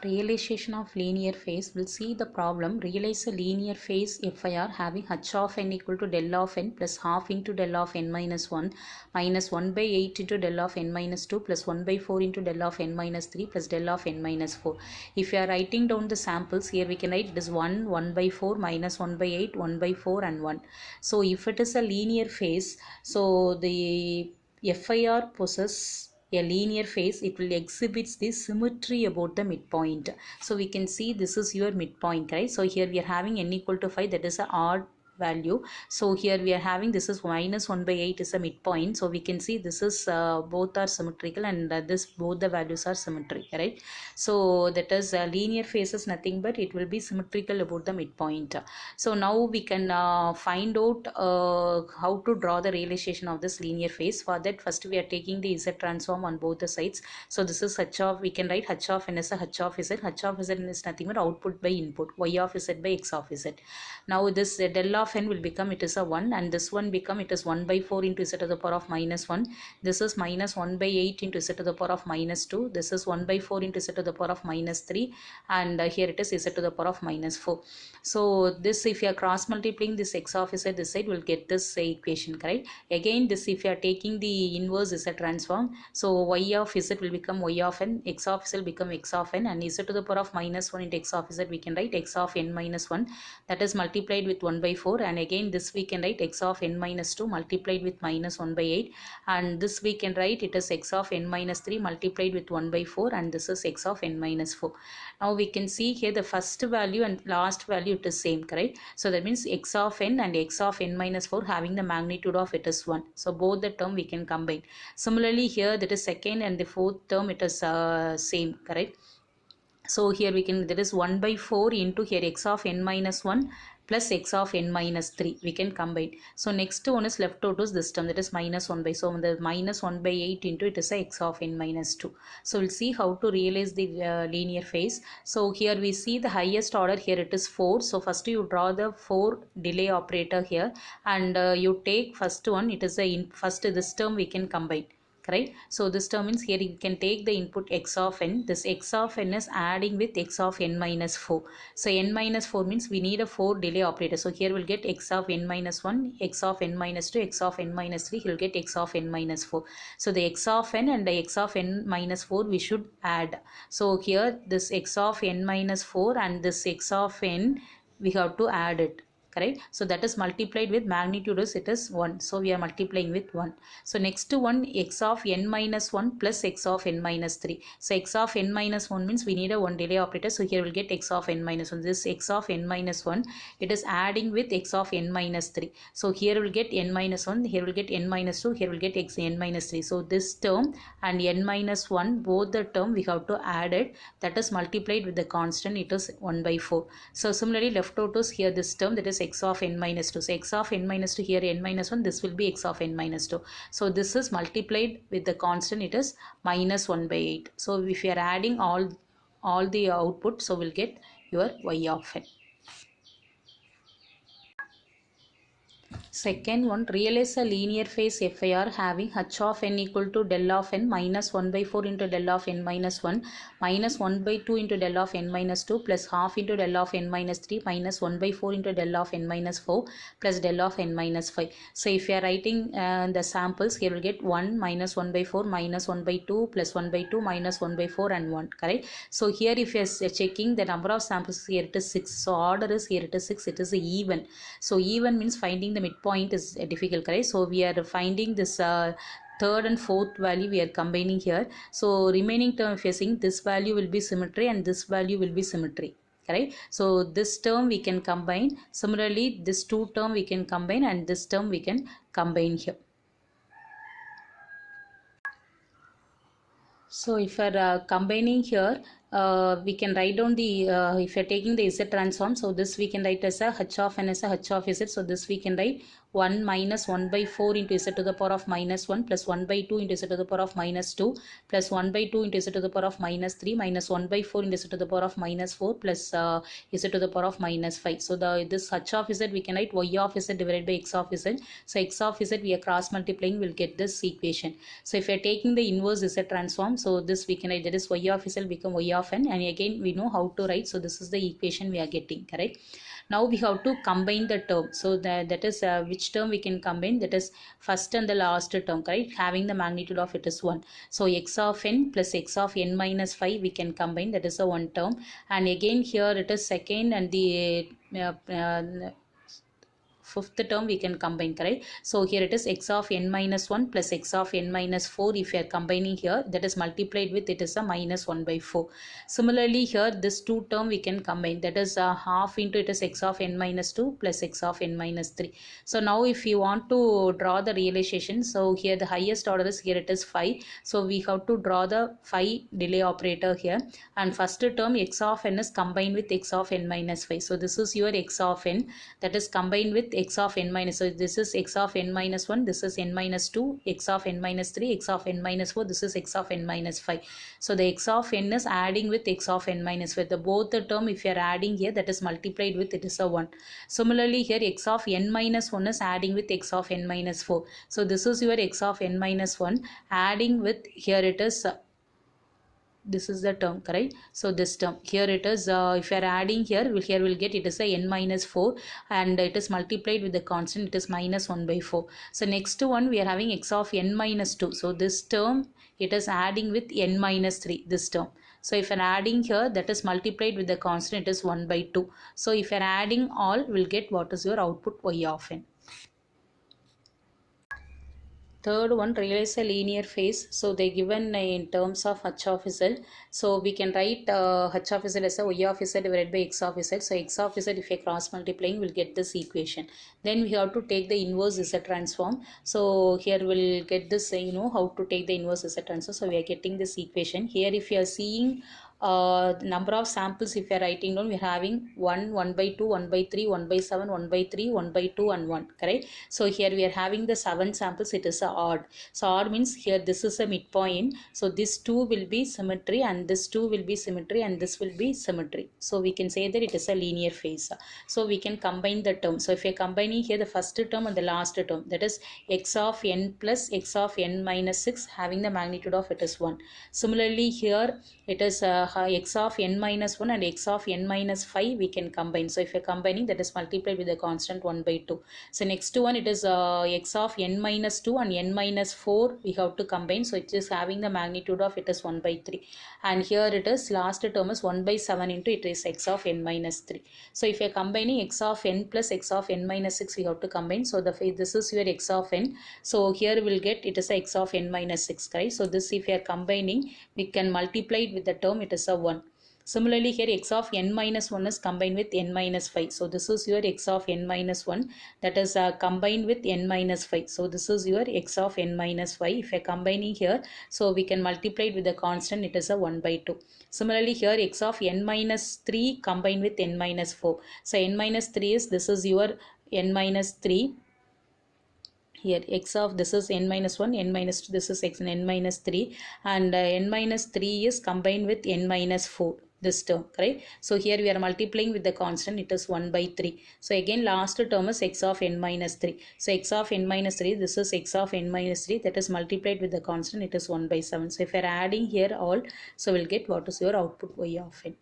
Realization of linear phase. We'll see the problem. Realize a linear phase FIR having h of n equal to del of n plus half into del of n minus 1 minus 1 by 8 into del of n minus 2 plus 1 by 4 into del of n minus 3 plus del of n minus 4. If you are writing down the samples, here we can write it is 1, 1 by 4, minus 1 by 8, 1 by 4 and 1. So if it is a linear phase, so the FIR possesses a linear phase, it will exhibit the symmetry about the midpoint. So we can see this is your midpoint, right? So here we are having n equal to 5, that is an odd value. So here we are having this is minus 1 by 8 is a midpoint. So we can see this is both are symmetrical and this both the values are symmetric, right? So that is linear phase is nothing but it will be symmetrical about the midpoint. So now we can find out how to draw the realization of this linear phase. For that, first we are taking the Z transform on both the sides. So this is h of, we can write h of n as a h of z. H of z is nothing but output by input, y of z by x of z. Now this del of n will become it is a 1, and this one become it is 1 by 4 into z to the power of minus 1. This is minus 1 by 8 into z to the power of minus 2. This is 1 by 4 into z to the power of minus 3, and here it is z to the power of minus 4. So this, if you are cross multiplying this x of z this side, will get this equation, correct? Again this, if you are taking the inverse z transform, so y of z will become y of n, x of z will become x of n, and z to the power of minus 1 into x of z we can write x of n minus 1, that is multiplied with 1 by 4, and again this we can write x of n minus 2 multiplied with minus 1 by 8, and this we can write it is x of n minus 3 multiplied with 1 by 4, and this is x of n minus 4. Now we can see here the first value and last value it is same, correct? So that means x of n and x of n minus 4 having the magnitude of it is 1. So both the term we can combine. Similarly here that is second and the fourth term it is same, correct? So here we can, that is 1 by 4 into here x of n minus 1 plus x of n minus 3 we can combine. So next one is left out is this term, that is minus 1 by, so the minus 1 by 8 into it is a x of n minus 2. So we'll see how to realize the linear phase. So here we see the highest order, here it is 4. So first you draw the 4 delay operator here, and you take first one, it is a first this term we can combine, correct? So this term means here you can take the input x of n. This x of n is adding with x of n minus 4. So n minus 4 means we need a 4 delay operator. So here we'll get x of n minus 1, x of n minus 2, x of n minus 3. He'll get x of n minus 4. So the x of n and the x of n minus 4 we should add. So here this x of n minus 4 and this x of n we have to add it, correct? So that is multiplied with magnitude is it is 1. So we are multiplying with 1. So next one x of n minus 1 plus x of n minus 3. So x of n minus 1 means we need a 1 delay operator. So here we'll get x of n minus 1. This x of n minus 1, it is adding with x of n minus 3. So here we'll get n minus 1, here we'll get n minus 2, here we'll get x n minus 3. So this term and n minus 1, both the term we have to add it. That is multiplied with the constant, it is 1 by 4. So similarly left out is here this term, that is x of n minus 2. So x of n minus 2, here n minus 1, this will be x of n minus 2. So this is multiplied with the constant, it is minus 1 by 8. So if you are adding all the output, so we'll get your y of n. Second one, realize a linear phase FIR having h of n equal to del of n minus 1 by 4 into del of n minus 1 minus 1 by 2 into del of n minus 2 plus half into del of n minus 3 minus 1 by 4 into del of n minus 4 plus del of n minus 5. So if you are writing the samples, here will get 1 minus 1 by 4 minus 1 by 2 plus 1 by 2 minus 1 by 4 and 1, correct? So here if you are checking the number of samples, here it is 6. So order is here it is 6, it is even. So even means finding the midpoint is difficult, correct? So we are finding this third and fourth value we are combining here. So remaining term if you are seeing, this value will be symmetry and this value will be symmetry, correct? So this term we can combine. Similarly this two term we can combine and this term we can combine here. So if you are combining here, we can write down the, if you are taking the z transform, so this we can write as a h of n as a h of z. So this we can write 1 minus 1 by 4 into z to the power of minus 1 plus 1 by 2 into z to the power of minus 2 plus 1 by 2 into z to the power of minus 3 minus 1 by 4 into z to the power of minus 4 plus z to the power of minus 5. So this h of z we can write y of z divided by x of z. So x of z we are cross multiplying, we'll get this equation. So if we are taking the inverse z transform, so this we can write, that is y of z will become y of n, and again we know how to write. So this is the equation we are getting, correct? Now we have to combine the term. So that is which term we can combine, that is first and the last term, correct? Having the magnitude of it is 1. So x of n plus x of n minus 5 we can combine, that is a one term. And again here it is second and the fifth term we can combine, correct? So here it is x of n minus 1 plus x of n minus 4. If you are combining here, that is multiplied with, it is a minus 1 by 4. Similarly here this two term we can combine, that is half into, it is x of n minus 2 plus x of n minus 3. So now if you want to draw the realization, so here the highest order is, here it is 5. So we have to draw the 5 delay operator here, and first term x of n is combined with x of n minus 5. So this is your x of n, that is combined with x of n minus, so this is x of n minus 1, this is n minus 2, x of n minus 3, x of n minus 4, this is x of n minus 5. So the x of n is adding with x of n minus 5. The both the term if you are adding here, that is multiplied with, it is a 1. Similarly here x of n minus 1 is adding with x of n minus 4. So this is your x of n minus 1 adding with, here it is this is the term, correct? So this term here it is if you are adding here, here will get, it is a n minus 4, and it is multiplied with the constant, it is minus 1 by 4. So next one we are having x of n minus 2. So this term it is adding with n minus 3, this term. So if you are adding here, that is multiplied with the constant, it is 1 by 2. So if you are adding all, will get what is your output y of n. Third one, realize a linear phase. So they given in terms of h of z. So we can write h of z as a y of z divided by x of z. So x of z, if you cross multiplying, we'll get this equation. Then we have to take the inverse z transform. So here we'll get this, you know how to take the inverse z transform. So we are getting this equation. Here if you are seeing number of samples, if you are writing down, we are having 1, 1 by 2, 1 by 3, 1 by 7, 1 by 3, 1 by 2 and 1, correct? So here we are having the 7 samples, it is a odd. So odd means here this is a midpoint. So this 2 will be symmetry and this 2 will be symmetry and this will be symmetry. So we can say that it is a linear phase. So we can combine the term. So if you are combining here the first term and the last term, that is x of n plus x of n minus 6, having the magnitude of it is 1. Similarly here it is x of n minus 1 and x of n minus 5 we can combine. So if you are combining, that is multiplied with the constant 1 by 2. So next one it is x of n minus 2 and n minus 4 we have to combine. So it is having the magnitude of it is 1 by 3. And here it is last term is 1 by 7 into, it is x of n minus 3. So if you are combining x of n plus x of n minus 6 we have to combine. So this is your x of n. So here we'll get, it is x of n minus 6, right? So this if you are combining, we can multiply it with the term, it is a 1. Similarly here x of n minus 1 is combined with n minus 5. So this is your x of n minus 1, that is combined with n minus 5. So this is your x of n minus 5. If you are combining here, so we can multiply it with the constant, it is a 1 by 2. Similarly here x of n minus 3 combined with n minus 4. So n minus 3 is, this is your n minus 3. Here x of, this is n minus 1, n minus 2, this is x and n minus 3, and n minus 3 is combined with n minus 4, this term, correct? So here we are multiplying with the constant, it is 1 by 3. So again last term is x of n minus 3. So x of n minus 3, this is x of n minus 3, that is multiplied with the constant, it is 1 by 7. So if you are adding here all, so we'll get what is your output y of n.